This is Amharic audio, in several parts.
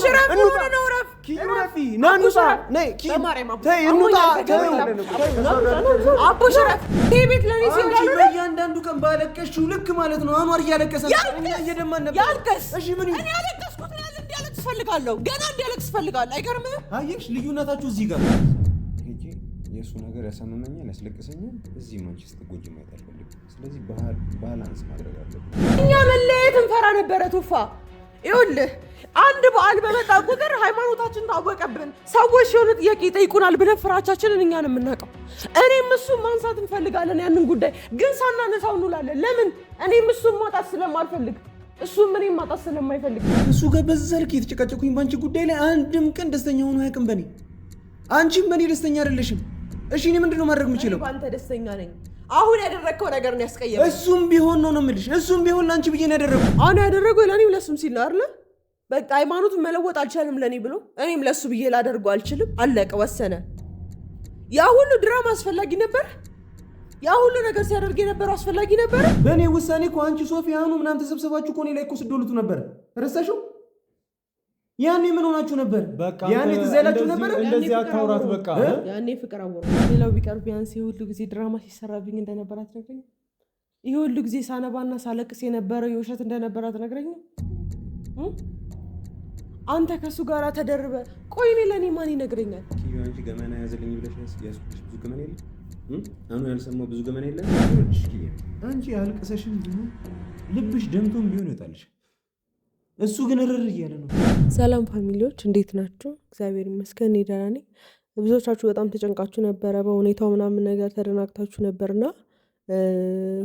ሽረፍ ነው ረፍ ኪዩራፊ ናኑሳ ነይ በማርያም ተይ እንውጣ አቡ ሽረፍ ቤት ለኔ ሲላሉ በእያንዳንዱ ቀን ባለቀሽው ልክ ማለት ነው አንዋር እያለቀሰች እኛ እየደማን ነበር ያልቀስ እሺ ምን እኔ ያለቀስኩት ያለ እንዲያለቅስ ፈልጋለሁ ገና እንዲያለቅስ ፈልጋለሁ አይገርምህም አየሽ ልዩነታችሁ እዚህ ጋር ሄጂ የሱ ነገር ያሳመመኛል ያስለቅሰኛል እዚህ ማንቺስ ተጎጂ ማየት አልፈልግም ስለዚህ ባላንስ ማድረግ አለብን እኛ መለየት እንፈራ ነበረ ቱፋ ይኸውልህ አንድ በዓል በመጣ ቁጥር ሃይማኖታችን ታወቀብን ሰዎች የሆነ ጥያቄ ይጠይቁናል ብለን ፍራቻችንን እኛ ነው የምናውቀው እኔም እሱን ማንሳት እንፈልጋለን ያንን ጉዳይ ግን ሳናነሳው እንውላለን ለምን እኔም እሱን ማጣት ስለማልፈልግ እሱም እኔም ማጣት ስለማይፈልግ እሱ ጋር በዘልክ የተጨቃጨቁኝ ባንቺ ጉዳይ ላይ አንድም ቀን ደስተኛ ሆኖ አያውቅም በኔ አንቺም በኔ ደስተኛ አይደለሽም እሺ እኔ ምንድነው ማድረግ የምችለው አንተ ደስተኛ ነኝ አሁን ያደረከው ነገር ነው ያስቀየመኝ እሱም ቢሆን ነው የምልሽ እሱም ቢሆን ላንቺ ብዬ ነው ያደረገው አሁን ያደረገው ለኔም ለሱም ሲል ነው አይደል በቃ ሃይማኖቱን መለወጥ አልቻለም ለኔ ብሎ እኔም ለሱ ብዬ ላደርገው አልችልም አለቀ ወሰነ ያ ሁሉ ድራማ አስፈላጊ ነበር ያ ሁሉ ነገር ሲያደርግ የነበረው አስፈላጊ ነበር በእኔ ውሳኔ እኮ አንቺ ሶፊያኑ ምናምን ተሰብስባችሁ እኮ እኔ ላይ እኮ ስትዶሉት ነበር ረሳሽው ያኔ ምን ሆናችሁ ነበር ያኔ ትዘላችሁ ነበር እንደዚህ አታውራት በቃ ያኔ ፍቅር አወራ ሌላው ቢቀር ቢያንስ የሁሉ ጊዜ ድራማ ሲሰራብኝ እንደነበር አትነግረኝ የሁሉ ጊዜ ሳነባና ሳለቅስ የነበረው የውሸት እንደነበር አትነግረኝ አንተ ከሱ ጋር ተደርበ ቆይ እኔ ለኔ ማን ይነግረኛል አንቺ ገመና ያዘልኝ ብለሽ ያስኩሽ ብዙ ገመና የለ አሁን ያልሰማው ብዙ ገመና የለ አንቺ ያልቀሰሽም ቢሆን ልብሽ ደምቶም ቢሆን ይወጣልሽ እሱ ግን እርር እያለ ነው ሰላም ፋሚሊዎች እንዴት ናችሁ እግዚአብሔር ይመስገን እኔ ደህና ነኝ ብዙዎቻችሁ በጣም ተጨንቃችሁ ነበረ በሁኔታው ምናምን ነገር ተደናግታችሁ ነበርና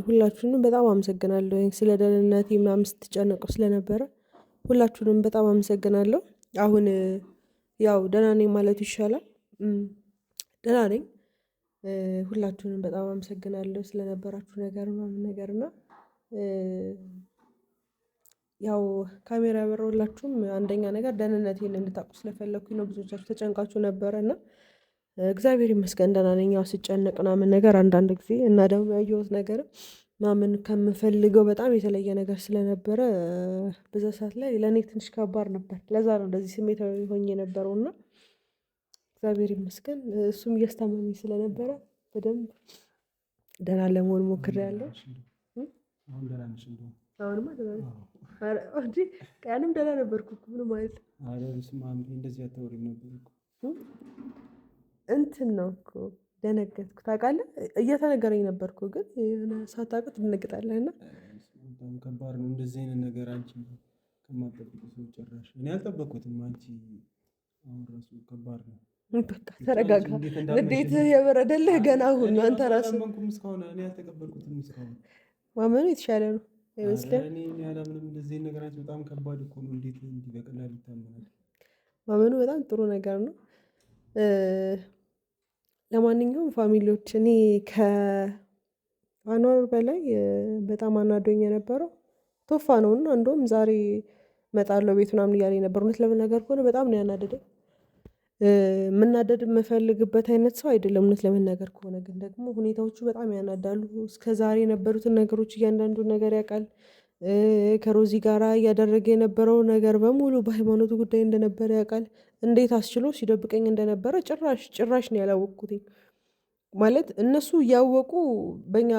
ሁላችሁንም በጣም አመሰግናለሁ ስለ ደህንነቴ ምናምን ስትጨነቁ ስለነበረ ሁላችሁንም በጣም አመሰግናለሁ አሁን ያው ደህና ነኝ ማለት ይሻላል ደህና ነኝ ሁላችሁንም በጣም አመሰግናለሁ ስለነበራችሁ ነገር ምናምን ነገርና ያው ካሜራ ያበራሁላችሁም አንደኛ ነገር ደህንነቴን እንድታውቁ ስለፈለኩኝ ነው ብዙዎቻችሁ ተጨንቃችሁ ነበረና እግዚአብሔር ይመስገን ደህና ነኝ ያው ስጨነቅ ምናምን ነገር አንዳንድ ጊዜ እና ደግሞ ያየሁት ነገር ማመን ከምፈልገው በጣም የተለየ ነገር ስለነበረ በዛ ሰዓት ላይ ለኔ ትንሽ ከባድ ነበር ለዛ ነው እንደዚህ ስሜታዊ ሆኜ ነበርውና እግዚአብሔር ይመስገን እሱም እያስታመመኝ ስለነበረ በደንብ ደህና ለመሆን ሞክሬያለሁ አሁን ደህና ነሽ እንደው አሁንማ ደህና ነኝ እንዴ ቀንም ደህና ነበርኩ ምንም ማለት አረ ስማም እንደዚህ አታወሪም ነበር እኮ እንትን ነው እኮ ደነገጥኩ ታውቃለህ እየተነገረኝ ነበርኩ ግን የሆነ ሳታውቅ ትደነግጣለህና በጣም ከባድ ነው እንደዚህ አይነት ነገር አንቺ ከማትጠብቂው ሰው ጭራሽ እኔ አልጠበቅኩትም አንቺ አሁን ራሱ ከባድ ነው በቃ ተረጋጋ እንዴት የበረደልህ ገና አሁን አንተ ራስህ ማንኩም እስካሁን እኔ አልተቀበልኩትም እስካሁን ማመኑ የተሻለ ነው አይመስልም እኔ ያለምንም እንደዚህ ነገር አንቺ በጣም ከባድ እኮ ነው እንዴት እንዲህ በቀላሉ ይታመናል ማመኑ በጣም ጥሩ ነገር ነው ለማንኛውም ፋሚሊዎች እኔ ከአኗር በላይ በጣም አናዶኝ የነበረው ቶፋ ነውና እንደውም ዛሬ እመጣለሁ ቤት ምናምን እያለኝ ነበር እውነት ለመናገር ከሆነ በጣም ነው ያናደደኝ መናደድ የምፈልግበት አይነት ሰው አይደለም እውነት ለመናገር ከሆነ ግን ደግሞ ሁኔታዎቹ በጣም ያናዳሉ እስከዛሬ የነበሩትን ነገሮች እያንዳንዱን ነገር ያውቃል ከሮዚ ጋራ እያደረገ የነበረው ነገር በሙሉ በሃይማኖቱ ጉዳይ እንደነበረ ያውቃል እንዴት አስችሎ ሲደብቀኝ እንደነበረ ጭራሽ ነው ያላወቅኩትኝ ማለት እነሱ እያወቁ በእኛ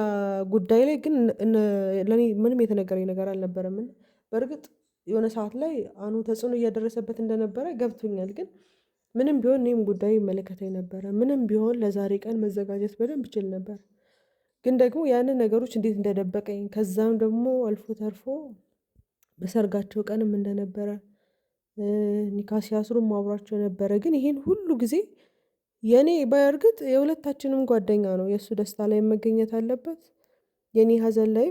ጉዳይ ላይ ግን ለኔ ምንም የተነገረኝ ነገር አልነበረም በእርግጥ የሆነ ሰዓት ላይ አኑ ተጽዕኖ እያደረሰበት እንደነበረ ገብቶኛል ግን ምንም ቢሆን እኔም ጉዳዩ ይመለከተኝ ነበረ ምንም ቢሆን ለዛሬ ቀን መዘጋጀት በደንብ እችል ነበር ግን ደግሞ ያንን ነገሮች እንዴት እንደደበቀኝ ከዛም ደግሞ አልፎ ተርፎ በሰርጋቸው ቀንም እንደነበረ ኒካ ሲያስሩም አብሯቸው ነበረ ግን ይሄን ሁሉ ጊዜ የኔ በእርግጥ የሁለታችንም ጓደኛ ነው የእሱ ደስታ ላይ መገኘት አለበት የኔ ሀዘን ላይ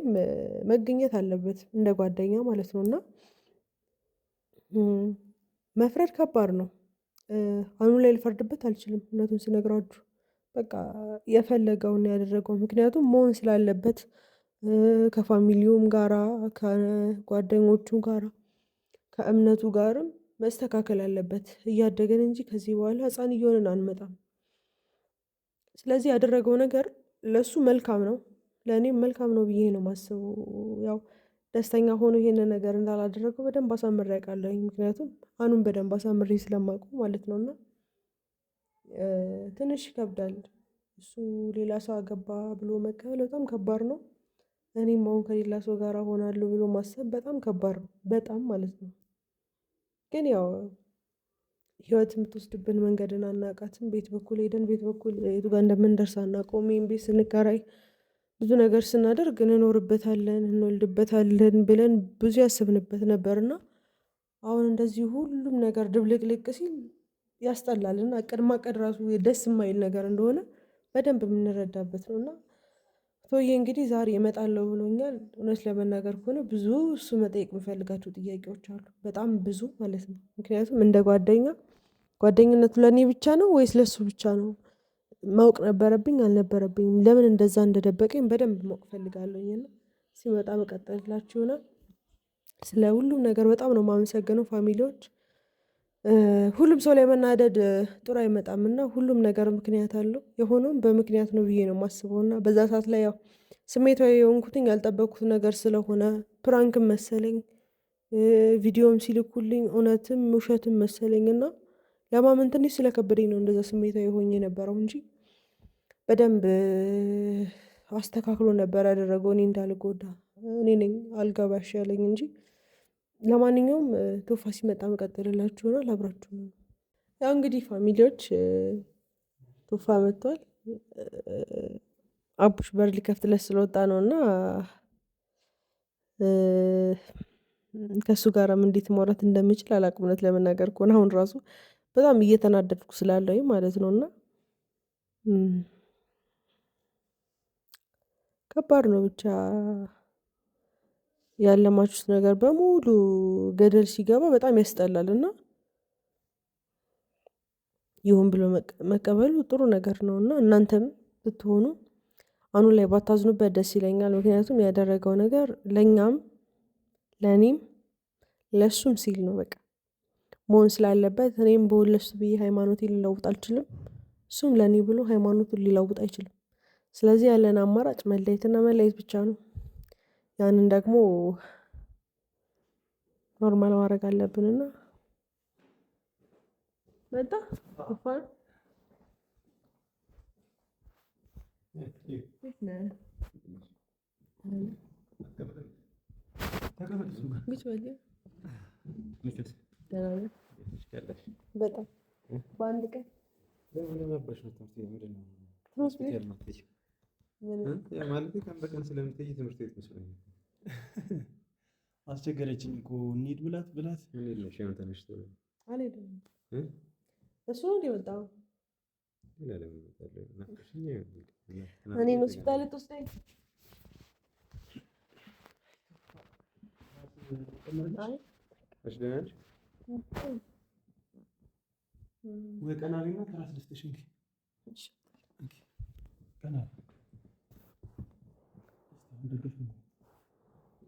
መገኘት አለበት እንደ ጓደኛ ማለት ነውና መፍረድ ከባድ ነው አኑ ላይ ልፈርድበት አልችልም እውነቱን ስነግራችሁ በቃ የፈለገውን ያደረገው ምክንያቱም መሆን ስላለበት ከፋሚሊውም ጋራ ከጓደኞቹም ጋራ ከእምነቱ ጋርም መስተካከል አለበት እያደገን እንጂ ከዚህ በኋላ ህፃን እየሆንን አንመጣም ስለዚህ ያደረገው ነገር ለሱ መልካም ነው ለእኔም መልካም ነው ብዬ ነው ማስበው ያው ደስተኛ ሆኖ ይሄንን ነገር እንዳላደረገው በደንብ አሳምሬ አውቃለሁኝ። ምክንያቱም አኑን በደንብ አሳምሬ ስለማውቀው ማለት ነው። እና ትንሽ ይከብዳል። እሱ ሌላ ሰው አገባ ብሎ መቀበል በጣም ከባድ ነው። እኔም አሁን ከሌላ ሰው ጋር እሆናለሁ ብሎ ማሰብ በጣም ከባድ ነው፣ በጣም ማለት ነው። ግን ያው ህይወት የምትወስድብን መንገድን አናውቃትም። ቤት በኩል ሄደን ቤት በኩል የቱ ጋር እንደምንደርስ አናውቀውም። ይሄን ቤት ስንከራይ ብዙ ነገር ስናደርግ እንኖርበታለን እንወልድበታለን ብለን ብዙ ያስብንበት ነበርና አሁን እንደዚህ ሁሉም ነገር ድብልቅልቅ ሲል ያስጠላልና እቅድ ማቀድ ራሱ ደስ የማይል ነገር እንደሆነ በደንብ የምንረዳበት ነው። እና ቶዬ እንግዲህ ዛሬ እመጣለሁ ብሎኛል። እውነት ለመናገር ከሆነ ብዙ እሱ መጠየቅ የምፈልጋቸው ጥያቄዎች አሉ፣ በጣም ብዙ ማለት ነው። ምክንያቱም እንደ ጓደኝነቱ ለእኔ ብቻ ነው ወይስ ለእሱ ብቻ ነው? ማወቅ ነበረብኝ አልነበረብኝም? ለምን እንደዛ እንደደበቀኝ በደንብ ማወቅ ፈልጋለሁኝ። እና ሲመጣ መቀጠልላችሁ ይሆናል። ስለ ሁሉም ነገር በጣም ነው የማመሰግነው ፋሚሊዎች። ሁሉም ሰው ላይ መናደድ ጥሩ አይመጣም እና ሁሉም ነገር ምክንያት አለው። የሆነውም በምክንያት ነው ብዬ ነው የማስበው። እና በዛ ሰዓት ላይ ያው ስሜታዊ የሆንኩትኝ ያልጠበቅኩት ነገር ስለሆነ ፕራንክም መሰለኝ፣ ቪዲዮም ሲልኩልኝ እውነትም ውሸትም መሰለኝ እና ለማመን ትንሽ ስለከበደኝ ነው እንደዛ ስሜታዊ ሆኜ የነበረው እንጂ በደንብ አስተካክሎ ነበር ያደረገው እኔ እንዳልጎዳ። እኔ ነኝ አልገባሽ ያለኝ እንጂ። ለማንኛውም ቶፋ ሲመጣ መቀጠልላችሁ ይሆናል። አብራችሁ ነው። ያው እንግዲህ ፋሚሊዎች ቶፋ መጥቷል። አቡሽ በር ሊከፍትለት ስለወጣ ነው እና ከእሱ ጋርም እንዴት ማውራት እንደምችል አላቅም። እውነት ለመናገር ከሆነ አሁን ራሱ በጣም እየተናደድኩ ስላለኝ ማለት ነው። እና ከባድ ነው ብቻ ያለማችሁት ነገር በሙሉ ገደል ሲገባ በጣም ያስጠላል። እና ይሁን ብሎ መቀበሉ ጥሩ ነገር ነው። እና እናንተም ብትሆኑ አሁን ላይ ባታዝኑበት ደስ ይለኛል። ምክንያቱም ያደረገው ነገር ለእኛም ለእኔም ለእሱም ሲል ነው በቃ መሆን ስላለበት። እኔም በሆን ለሱ ብዬ ሃይማኖቴን ሊለውጥ አልችልም፣ እሱም ለእኔ ብሎ ሃይማኖቱን ሊለውጥ አይችልም። ስለዚህ ያለን አማራጭ መለየትና መለየት ብቻ ነው። ያንን ደግሞ ኖርማል ማድረግ አለብንና መጣ ቶፋ በጣም በአንድ ቀን ማለት ቀን በቀን ስለምትሄጂ ትምህርት ቤት መስሎኝ አስቸገረችኝ እኮ እንሂድ ብላት ምን የለሽ ያን ተነሽቶ አልሄድም። እሱ ነው የወጣው። ሌላ ለምን ይመጣል? ናፍቀሽኝ እኔን ሆስፒታል ልትወስደኝ? አይ እሺ ደህና ነሽ ወይ? ቀና ቢና ትራስ ልስጥሽ እንጂ ቀና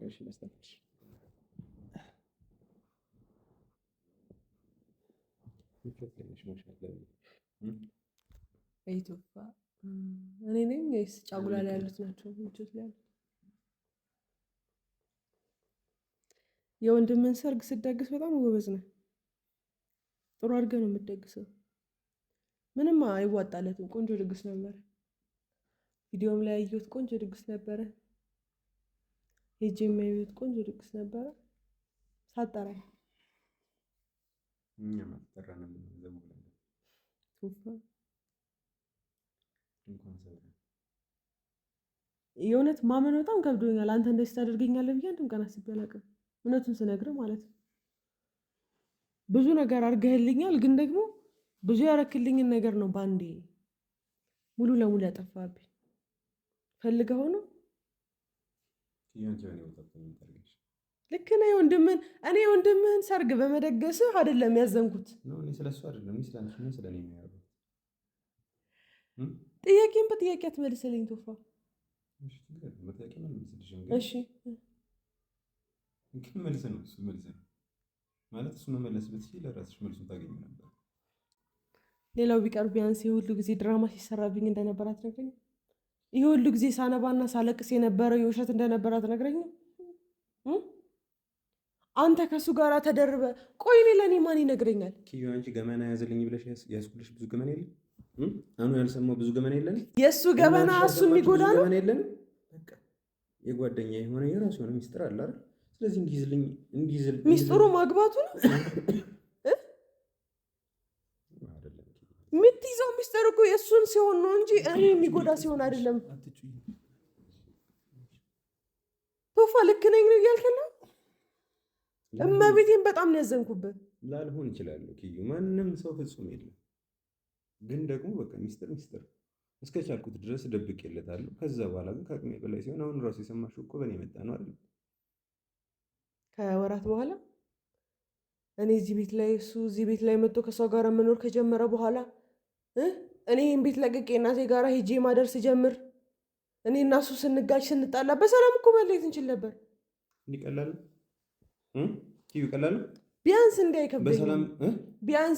እሺ ለስተሽ ኢትዮጵያ እኔ ነኝ ወይስ ጫጉላ ላይ ያሉት ናቸው? ልጆች ላይ ያሉት የወንድምን ሰርግ ስትደግስ በጣም ጎበዝ ነው። ጥሩ አድርገህ ነው የምትደግሰው። ምንም አይዋጣለትም። ቆንጆ ድግስ ነበረ። ቪዲዮም ላይ ያየሁት ቆንጆ ድግስ ነበረ። ሄጄ የማየሁት ቆንጆ ድግስ ነበረ። ሳጠራኝ እኛ ማጥራና ዘሙ ብለን ቶፋ እንኳን ሰው የእውነት ማመን በጣም ከብዶኛል። አንተ እንደዚህ ታደርገኛለህ ብዬ አንድም ቀን አስቤ አላውቅም። እውነቱን ስነግርህ ማለት ነው። ብዙ ነገር አድርገህልኛል፣ ግን ደግሞ ብዙ ያረክልኝን ነገር ነው ባንዴ ሙሉ ለሙሉ ያጠፋብኝ። ፈልገው ነው ልክ ነው። የወንድምህን ሰርግ በመደገስህ አይደለም ያዘንኩት። እኔ ስለሱ አይደለም፣ እኔ ስለአንቺ ነው ስለኔ የሚያወራው። ጥያቄን በጥያቄ አትመልስልኝ ቶፋ። እሺ ግን መልስ ነው እሱ መልስ ነው ማለት እሱ መመለስ ብትችይ ለራስሽ መልሱን ታገኝ ነበር። ሌላው ቢቀር ቢያንስ የሁሉ ጊዜ ድራማ ሲሰራብኝ እንደነበር አትነግረኝም? ይሄ ሁሉ ጊዜ ሳነባና ሳለቅስ የነበረው የውሸት እንደነበር አትነግረኝም? አንተ ከሱ ጋር ተደርበ ቆይ እኔ ለእኔ ማን ይነግረኛል? ኪዩ አንቺ ገመና ያዘልኝ ብለሽ ያስኩልሽ ብዙ ገመና የለም። አኑ ያልሰማው ብዙ ገመና የለን። የእሱ ገመና እሱ የሚጎዳ ነው። ገመና የለን። በቃ የጓደኛ የሆነ የራሱ የሆነ ሚስጥር አለ አይደል? ስለዚህ እንዲይዝል ሚስጥሩ ማግባቱ ነው የምትይዘው። ሚስጥር እኮ የእሱን ሲሆን ነው እንጂ እኔ የሚጎዳ ሲሆን አይደለም። ቶፋ ልክ ነኝ ነው እያልከና እመቤቴን በጣም ነው ያዘንኩበት። ላልሆን እችላለሁ ኪዩ፣ ማንም ሰው ፍጹም የለም። ግን ደግሞ በቃ ሚስጥር እስከቻልኩት ድረስ ደብቄለታለሁ። ከዛ በኋላ ግን ከአቅሜ በላይ ሲሆን አሁን ራሱ የሰማሽው እኮ በእኔ መጣ ነው አይደል? ከወራት በኋላ እኔ እዚህ ቤት ላይ እሱ እዚህ ቤት ላይ መጥቶ ከሷ ጋር መኖር ከጀመረ በኋላ እኔ ይህን ቤት ለቅቄ እናቴ ጋር ሄጄ ማደር ስጀምር እኔ እና እሱ ስንጋጭ ስንጣላ በሰላም እኮ መለየት እንችል ነበር። እንዲህ ቀላል ኪዩ ቀላል ቢያንስ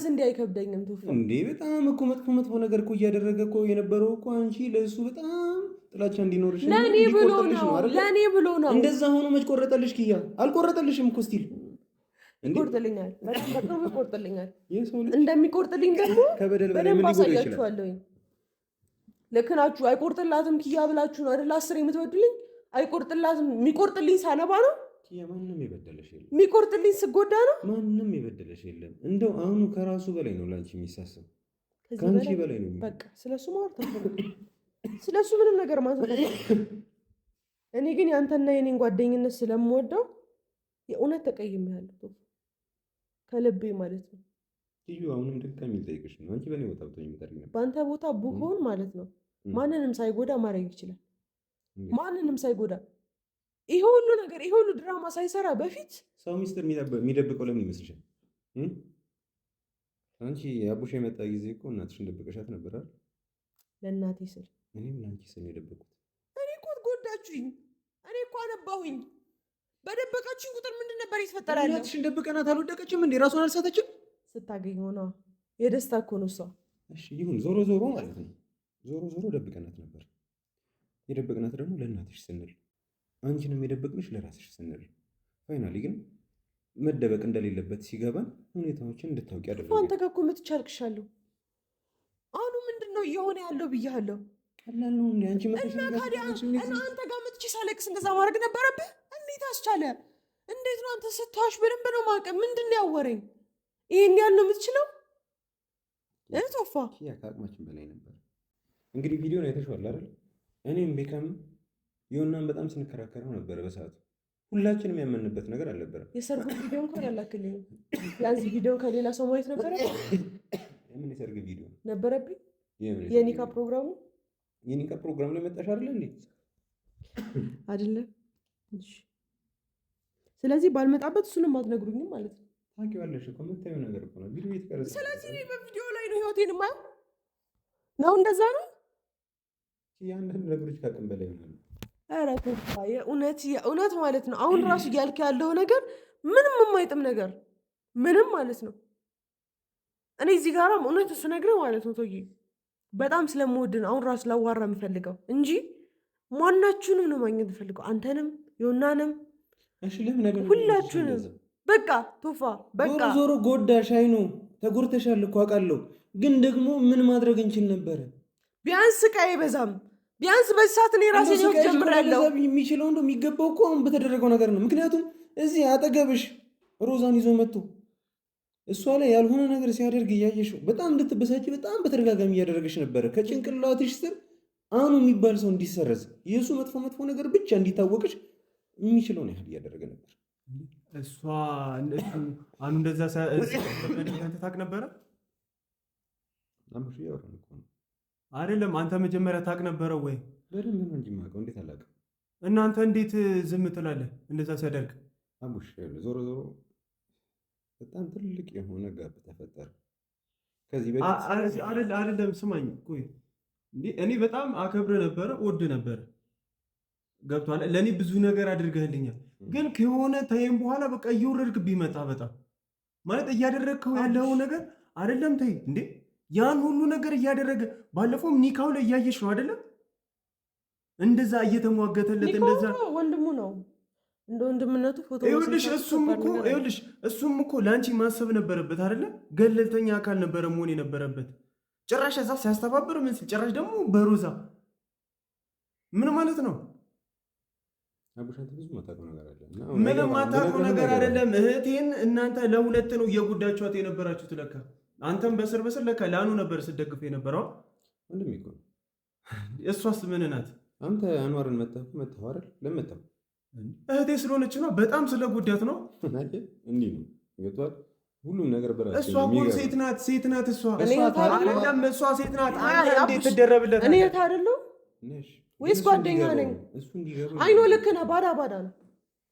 እንዲህ አይከብደኝም። ቶፋ እንዴ በጣም እኮ መጥፎ ነገር እኮ እያደረገ እኮ የነበረው እኮ አንቺ ለእሱ በጣም ጥላቻ እንዲኖርሽ ለእኔ ብሎ ነው። እንደዛ ሆኖ መች ቆረጠልሽ? ኪያ አልቆረጠልሽም እኮ ስቲል ይቆርጥልኛል። በጣም ይቆርጥልኛል። እንደሚቆርጥልኝ ደግሞ በደንብ አሳያችኋለሁኝ። ልክ ናችሁ። አይቆርጥላትም ኪያ ብላችሁ ነው አይደል 10 የምትወዱልኝ? አይቆርጥላትም። የሚቆርጥልኝ ሳነባ ነው። ኪያ ማንም የበደለሽ የለም። የሚቆርጥልኝ ስጎዳ ነው። ማንም የበደለሽ የለም። እንደው አሁኑ ከራሱ በላይ ነው ላንቺ የሚሳሰብ፣ ከአንቺ በላይ ነው። በቃ ስለሱ ማውራት አልፈልግም። ስለሱ ምንም ነገር ማንሳት አልፈልግም። እኔ ግን ያንተና የኔን ጓደኝነት ስለምወደው የእውነት ተቀይሜያለሁ ከልቤ ማለት ነው። ኪዩ አሁንም ድጋሚ ልጠይቅሽ ነው። አንቺ በእኔ ቦታ ብትሆኚ የምታደርጊ ነበር? በአንተ ቦታ ብሆን ማለት ነው ማንንም ሳይጎዳ ማድረግ ይችላል። ማንንም ሳይጎዳ ይሄ ሁሉ ነገር ይሄ ሁሉ ድራማ ሳይሰራ በፊት ሰው ሚስጥር የሚደብቀው ለምን ይመስልሻል? አንቺ አቡሽ የመጣ ጊዜ እኮ እናትሽን ደብቀሻት ነበር አይደል? ለእናቴ ስል እኔም ለአንቺ ስል የደበቁት። እኔ እኮ ጎዳችሁኝ። እኔ እኮ አነባሁኝ። በደበቃችሁኝ ቁጥር ምንድን ነበር ይፈጠራል? እናትሽን ደብቀናት አልወደቀችም እንዴ? ራሷን አልሳተችም? ስታገኝ ሆነ የደስታ እኮ ነው እሷ። እሺ ይሁን፣ ዞሮ ማለት ነው። ዞሮ ደብቀናት ነበር። የደበቅናት ደግሞ ለእናትሽ ስንል፣ አንቺንም የደበቅንሽ ለራስሽ ስንል። ፋይናሊ ግን መደበቅ እንደሌለበት ሲገባን ሁኔታዎችን እንድታውቂ ያደረገ። አንተ ጋር እኮ ምትቻልክሻለሁ። አሁኑ ምንድን ነው እየሆነ ያለው ብያለሁ። ቀላል ነው እንዴ? አንቺ አንተ ጋር መጥቼ ሳለቅስ እንደዛ ማድረግ ነበረብህ? እንዴት አስቻለ? እንዴት ነው አንተ ስትዋሽ በደንብ ነው ማውቀው። ምንድን ነው ያወረኝ? ይሄን ያህል ነው የምትችለው? ቶፋ ያ ከአቅማችን በላይ ነበር። እንግዲህ ቪዲዮን አይተሽዋል አይደል? እኔም ቤካም የሆናን በጣም ስንከራከረው ነበረ በሰዓቱ። ሁላችንም ያመንበት ነገር አልነበረም። የሰርጉ ቪዲዮ እንኳን ያላክልኝ ያንዚ ቪዲዮ ከሌላ ሰው ማየት ነበረ። የምን የሰርግ ቪዲዮ ነበረብኝ? የኒካ ፕሮግራሙ የኒካ ፕሮግራም ላይ መጣሽ አይደል እንዴ? አይደለም። ስለዚህ ባልመጣበት እሱንም አትነግሩኝም ማለት ነው። ታውቂዋለሽ እኮ የምታየው ነገር እኮ ነው። ቪዲዮ የተቀረጸ። ስለዚህ እኔ በቪዲዮ ላይ ነው ህይወቴን ማየው ነው። እንደዛ ነው። ያንዳንድ ነገሮች ከአቅም በላይ ይሆናሉ። ኧረ ተስፋ የእውነት ማለት ነው። አሁን ራሱ እያልክ ያለው ነገር ምንም የማይጥም ነገር ምንም ማለት ነው። እኔ እዚህ ጋራም እውነት ስነግርህ ማለት ነው ቶዬ በጣም ስለምወድን አሁን ራሱ ላዋራ የምፈልገው እንጂ ማናችሁንም ነው ማግኘት የምፈልገው። አንተንም ዮናንም ሁላችሁንም በቃ ቶፋ በቃ ዞሮ ጎዳሽ። አይኑ ተጎድተሻል እኮ አውቃለሁ። ግን ደግሞ ምን ማድረግ እንችል ነበረ? ቢያንስ ስቃይ አይበዛም። ቢያንስ በዚህ ሰዓት እኔ ራሴ ነው ጀምራለሁ። የሚችለው እንደው የሚገባው እኮ አሁን በተደረገው ነገር ነው። ምክንያቱም እዚህ አጠገብሽ ሮዛን ይዞ መጥቶ እሷ ላይ ያልሆነ ነገር ሲያደርግ እያየሽው በጣም እንድትበሳጭ በጣም በተደጋጋሚ እያደረገሽ ነበረ። ከጭንቅላትሽ ስር አኑ የሚባል ሰው እንዲሰረዝ የእሱ መጥፎ ነገር ብቻ እንዲታወቅሽ የሚችለውን ያህል እያደረገ ነበር። እሷ አኑ እንደዛ ታውቅ ነበረ አይደለም? አንተ መጀመሪያ ታውቅ ነበረ ወይ? በደንብ ነው እንጂ የማውቀው። እንዴት አላውቅም? እናንተ እንዴት ዝም ትላለህ? እንደዛ ሲያደርግ አቡሽ ዞሮ በጣም ትልቅ የሆነ ጋብ ተፈጠረ። ከዚህ በፊት አይደለም ስማኝ፣ ቆይ እኔ በጣም አከብረ ነበረ፣ ወድ ነበረ። ገብቷል። ለእኔ ብዙ ነገር አድርገህልኛል። ግን ከሆነ ታይም በኋላ በቃ እየወረድክብኝ መጣ። በጣም ማለት እያደረግከው ያለው ነገር አይደለም። ተይ እንዴ ያን ሁሉ ነገር እያደረገ ባለፈው ኒካው ላይ እያየሽ ነው አይደለም? እንደዛ እየተሟገተለት እንደዛ ወንድሙ ነው እንደ ወንድምነቱ ፎቶ እሱም እኮ ለአንቺ ማሰብ ነበረበት አይደለ? ገለልተኛ አካል ነበረ መሆን የነበረበት። ጭራሽ እዛ ሲያስተባብር ምን ሲል ጭራሽ ደግሞ በሮዛ ምን ማለት ነው? ምንም አታውቀው ነገር አይደለም። እህቴን እናንተ ለሁለት ነው እየጎዳችኋት የነበራችሁት ለካ። አንተም በስር በስር ለካ ላኑ ነበር ስትደግፍ የነበረው ወንድሜ እኮ። እሷስ ምን ናት? አንተ አንዋርን መተህ አይደል? ለመተህ እህቴ ስለሆነች ነው፣ በጣም ስለጎዳት ነው። እንዲህ ነው ይገቷል። ሁሉም ነገር በራሱ እሷ እኮ ሴት ናት እሷ አይደለም፣ እሷ ሴት ናት። አንተ እንዴት ትደረብለት? እኔ የት አይደለሁ ወይስ ጓደኛ ነኝ? አይኖ ልክ ነህ። ባዳ ነው።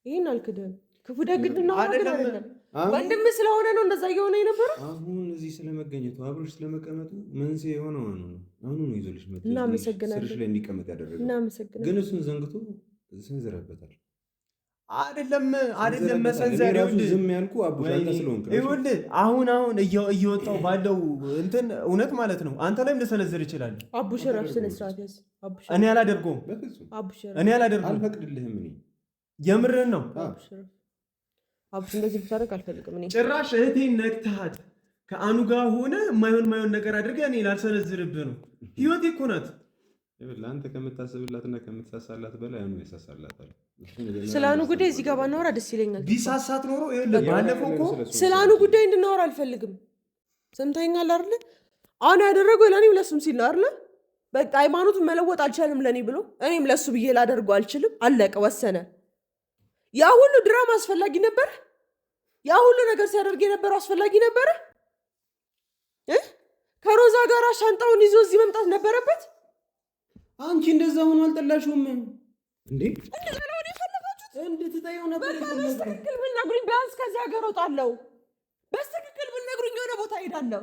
ይሄን አልክድም። ክፉ ደግድና አይደለም ወንድም ስለሆነ ነው እንደዛ እየሆነ የነበረው። አሁን እዚህ ስለመገኘቱ አብሮሽ ስለመቀመጡ መንስኤ የሆነው አሁን ነው ይዞልሽ መጥቶ ስርሽ ላይ እንዲቀመጥ ያደረገው። ግን እሱን ዘንግቶ ሰንዝረበታል። አይደለም መሰንዘር ዝም ያልኩ አቡሽ አንተ ስለሆንክ ነው። ይኸውልህ አሁን እየወጣው ባለው እንትን እውነት ማለት ነው አንተ ላይም ልሰነዝር ይችላል። አቡሽ ረፍ ስነ ስርዓት ያዝ። አቡሽ እኔ አላደርገውም። አልፈቅድልህም። እኔ የምርህን ነው። አቡሽ እንደዚህ ብታደርግ አልፈልግም። እኔ ጭራሽ እህቴን ነቅተሃት ከአኑ ጋር ሆነ የማይሆን ነገር አድርገህ እኔ ላልሰነዝርብህ ነው። ህይወቴ እኮ ናት። ለአንተ ከምታስብላትና ከምትሳሳላት በላይ አኑ ያሳሳላታል። ስለ አኑ ጉዳይ እዚህ ጋር ባናወራ ደስ ይለኛል። ቢሳሳት ኖሮ ባለፈው እኮ ስለ አኑ ጉዳይ እንድናወራ አልፈልግም። ሰምተኸኛል አይደለ? አኑ ያደረገው ለእኔም ለሱም ሲል ነው አይደለ? በቃ ሃይማኖቱን መለወጥ አልቻልም ለእኔ ብሎ እኔም ለሱ ብዬ ላደርገው አልችልም። አለቀ፣ ወሰነ። ያ ሁሉ ድራማ አስፈላጊ ነበር? ያ ሁሉ ነገር ሲያደርግ የነበረው አስፈላጊ ነበረ? ከሮዛ ጋር ሻንጣውን ይዞ እዚህ መምጣት ነበረበት? አንቺ እንደዛ ሆኖ አልጠላሽውም እንዴ? እንድትጠይው ነበር። በስትክክል ብትነግሩኝ ቢያንስ ከዚህ ሀገር እወጣለሁ። በስትክክል ብትነግሩኝ የሆነ ቦታ ሄዳለሁ።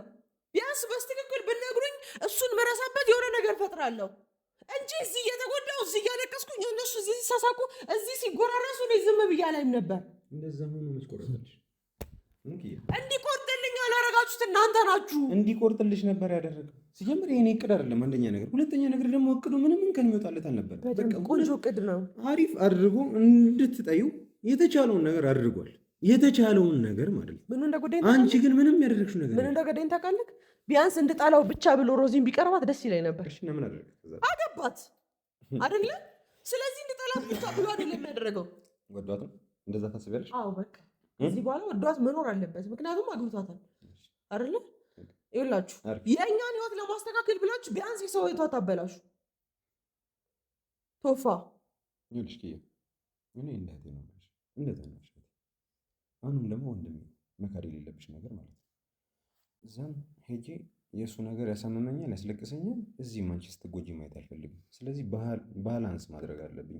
ቢያንስ በስትክክል ብትነግሩኝ እሱን መረሳበት የሆነ ነገር ፈጥራለሁ እንጂ እዚህ እየተጎዳው እዚህ እያለቀስኩኝ እነሱ እዚህ ሲሳሳቁ እዚህ ሲጎራረሱ እኔ ዝም ብዬ አላይም ነበር። እንደዛ ሆኖ መስቆረጥልሽ እንዲቆርጥልኝ ያላረጋችሁት እናንተ ናችሁ። እንዲቆርጥልሽ ነበር ያደረገው። ሲጀምር ይሄኔ እቅድ አይደለም። አንደኛ ነገር፣ ሁለተኛ ነገር ደግሞ እቅዱ ምንም እንከን የሚወጣለት አልነበር። በቃ ቆንጆ እቅድ ነው። አሪፍ አድርጎ እንድትጠዩ የተቻለውን ነገር አድርጓል። የተቻለውን ነገር ማለት ነው። አንቺ ግን ምንም ያደረግሽው ነገር ምን እንደገደኝ ታውቃለህ? ቢያንስ እንድጣላው ብቻ ብሎ ሮዚን ቢቀርባት ደስ ይለኝ ነበር። እሺ ምን አደረገ? አገባት አይደለ? ስለዚህ እንድጣላት ብቻ ብሎ አይደለም ያደረገው። ወዷት ነው እንደዛ ታስቢያለሽ? አዎ በቃ ከዚህ በኋላ ወዷት መኖር አለበት። ምክንያቱም አግብቷታል አይደለ? ይኸውላችሁ የእኛን ህይወት ለማስተካከል ብላችሁ ቢያንስ የሰው ህይወት አታበላሹ። ቶፋ ይልሽ ከየ እኔ እንዳቴ ነው እንደዛ ነው። አሁንም ደግሞ ወንድሜ መካድ የሌለብሽ ነገር ማለት ነው። እዛም ሄጄ የእሱ ነገር ያሳመመኛል፣ ያስለቅሰኛል። እዚህም አንቺ ስትጎጂ ማየት አልፈልግም። ስለዚህ ባላንስ ማድረግ አለብኝ።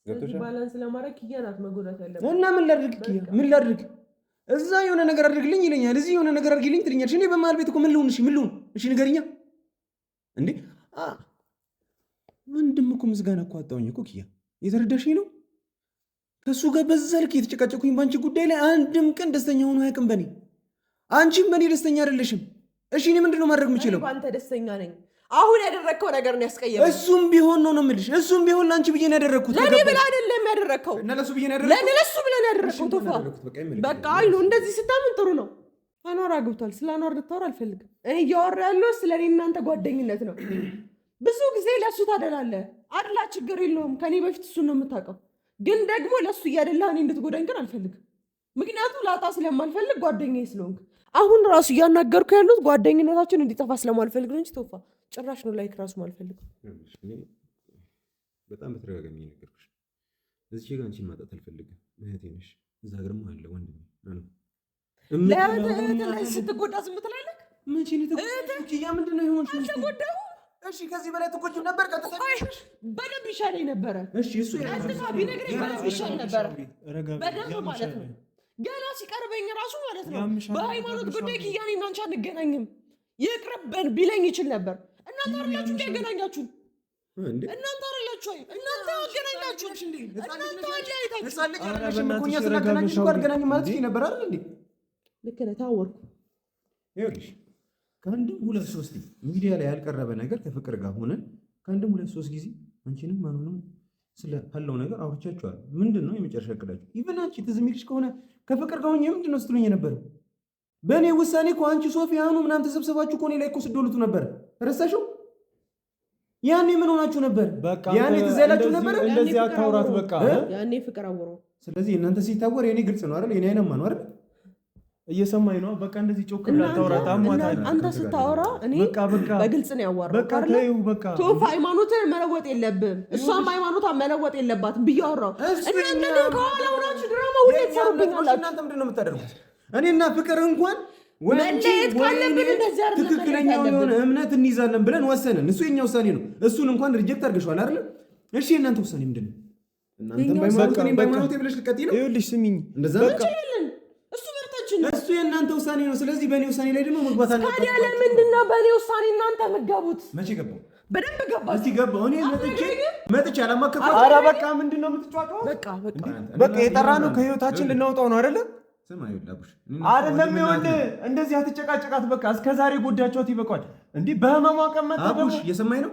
ስለዚህ ባላንስ ለማድረግ ኪያ ናት መጎዳት ያለበት እና ምን ላድርግ? ኪያ ምን ላድርግ? እዛ የሆነ ነገር አድርግልኝ ይለኛል፣ እዚህ የሆነ ነገር አድርግልኝ ትልኛለሽ። እኔ በመሀል ቤት እኮ ምን ልሁን? ምን ልሁን? እሺ ንገሪኛ እንዴ። ወንድም እኮ ምስጋና እኮ አጣሁኝ እኮ ኪያ፣ የተረዳሽኝ ነው? ከእሱ ጋር በዛ ልክ የተጨቃጨኩኝ በአንቺ ጉዳይ ላይ አንድም ቀን ደስተኛ ሆኖ አያውቅም በእኔ። አንቺም በእኔ ደስተኛ አይደለሽም። እሺ እኔ ምንድን ነው ማድረግ የምችለው? በአንተ ደስተኛ ነኝ። አሁን ያደረግከው ነገር ነው ያስቀየመኝ። እሱም ቢሆን ነው የምልሽ፣ እሱም ቢሆን ለአንቺ ብዬ ነው ያደረግኩት። ለእኔ ብለህ አይደለም ያደረግከው፣ ለእሱ ብዬ ነው ያደረግኩት። ለእሱ ብለህ ነው ያደረግከው። ቶፋ በቃ አይ ነው እንደዚህ ስታምን ጥሩ ነው። አኗር አግብቷል። ስለ አኗር ልታወራ አልፈልግም። እኔ እያወራ ያለው ስለ እኔ እናንተ ጓደኝነት ነው። ብዙ ጊዜ ለእሱ ታደላለህ። አድላ ችግር የለውም። ከኔ በፊት እሱን ነው የምታውቀው። ግን ደግሞ ለእሱ እያደላህ እኔ እንድትጎዳኝ ግን አልፈልግም። ምክንያቱም ላጣ ስለማልፈልግ ጓደኛዬ ስለሆንክ። አሁን ራሱ እያናገርኩ ያሉት ጓደኝነታችን እንዲጠፋ ስለማልፈልግ ነው እንጂ ቶፋ ጭራሽ ነው ላይክ ራሱ ማልፈልግ። በጣም በተደጋጋሚ ነገርኩሽ። እዚህ ጋር አንቺን ማጣት አልፈልግም። እህቴ ነሽ። እዛ ግርማ አለ ወንድሜ ነው። ለእህት ላይ ስትጎዳ ዝም ትላለህ? መቼ ነው ተጎዳሽ? ያ ምንድን ነው የሆንሽው? አልተጎዳሁም። እሺ ከዚህ በላይ ትጎጂም ነበር። በደንብ ይሻለኝ ነበረ። እሺ እሱ ቢነግረኝ በደንብ ይሻል ነበረ። በደንብ ማለት ነው። ገና ሲቀርበኝ ራሱ ማለት ነው በሃይማኖት ጉዳይ ኪያኔ እና አንቺ አንገናኝም ይቅርብን ቢለኝ ይችል ነበር። እናንተ አይደላችሁ እንዲያገናኛችሁ? እናንተ አይደላችሁ? እናንተ አገናኛችሁ። እናንተ አገናኝ ማለት ነበር አይደል እንዴ? ልክ ነህ። ታወርኩ። ይኸውልሽ ከአንድም ሁለት ሶስት ሚዲያ ላይ ያልቀረበ ነገር ከፍቅር ጋር ሆነን ከአንድም ሁለት ሶስት ጊዜ አንቺንም ማንንም ስለ ያለው ነገር አውርቻችኋለሁ። ምንድነው የመጨረሻ እቅዳችሁ? ኢቭን አንቺ ትዝ የሚልሽ ከሆነ ከፍቅር ጋር ሆኜ ምንድነው ስትሉኝ የነበረው? በእኔ ውሳኔ እኮ አንቺ ሶፊያኑ ምናምን ተሰብሰባችሁ እኮ እኔ ላይ እኮ ስትዶልቱ ነበር። ረሳሽው? ያኔ ምን ሆናችሁ ነበር? ያኔ ትዝ ያላችሁ ነበር። እንደዚህ አታውራት በቃ። ያኔ ፍቅር አወሩ። ስለዚህ እናንተ ሲታወር የኔ ግልጽ ነው አይደል? የኔ አይነማ ነው አይደል? እየሰማኝ ነው። በቃ እንደዚህ ጮክ ብላ አታውራት። አሟታል። አንተ ስታወራ እኔ በግልጽ ነው ያወራው። በቃ ተይው በቃ። ቶፋ ሃይማኖትን መለወጥ የለብም፣ እሷም ሃይማኖቷን መለወጥ የለባትም ብዬ አወራው። እናንተ ግን ከኋላ ሆናችሁ ድራማ ሁሌ ትሰሩብኛላችሁ። እናንተ ምንድን ነው የምታደርጉት? እኔና ፍቅር እንኳን መለየት ካለብን እንደዚህ አይደለም። ትክክለኛው የሆነ እምነት እንይዛለን ብለን ወሰንን። እሱ የኛ ውሳኔ ነው። እሱን እንኳን ሪጀክት አድርገሽዋል አይደል? እሺ የእናንተ ውሳኔ ምንድን ነው? እናንተም በሃይማኖት እኔም በሃይማኖት ብለሽ ልትቀጥይ ነው? ይኸውልሽ ስሚኝ፣ እንደዛ በቃ እሱ መርጣችን ነው። እሱ የእናንተ ውሳኔ ነው። ስለዚህ በእኔ ውሳኔ ላይ ደግሞ መግባት አለበት። ታዲያ ለምንድን ነው በእኔ ውሳኔ እናንተ የምትገቡት? መቼ ገባው? በደንብ ገባ። እስቲ ገባው። እኔ መጥቼ አላማከርኩት። ኧረ በቃ ምንድን ነው የምትጫጫው? በቃ የጠራነው ከህይወታችን ልናወጣው ነው አይደለ? አይደለም ይኸውልህ፣ እንደዚህ አትጨቃጨቃት። በቃ እስከዛሬ ጎዳቸዋት ይበቃል። እንዲህ በህመሟ ቀመጠ ደግሞ እየሰማኝ ነው።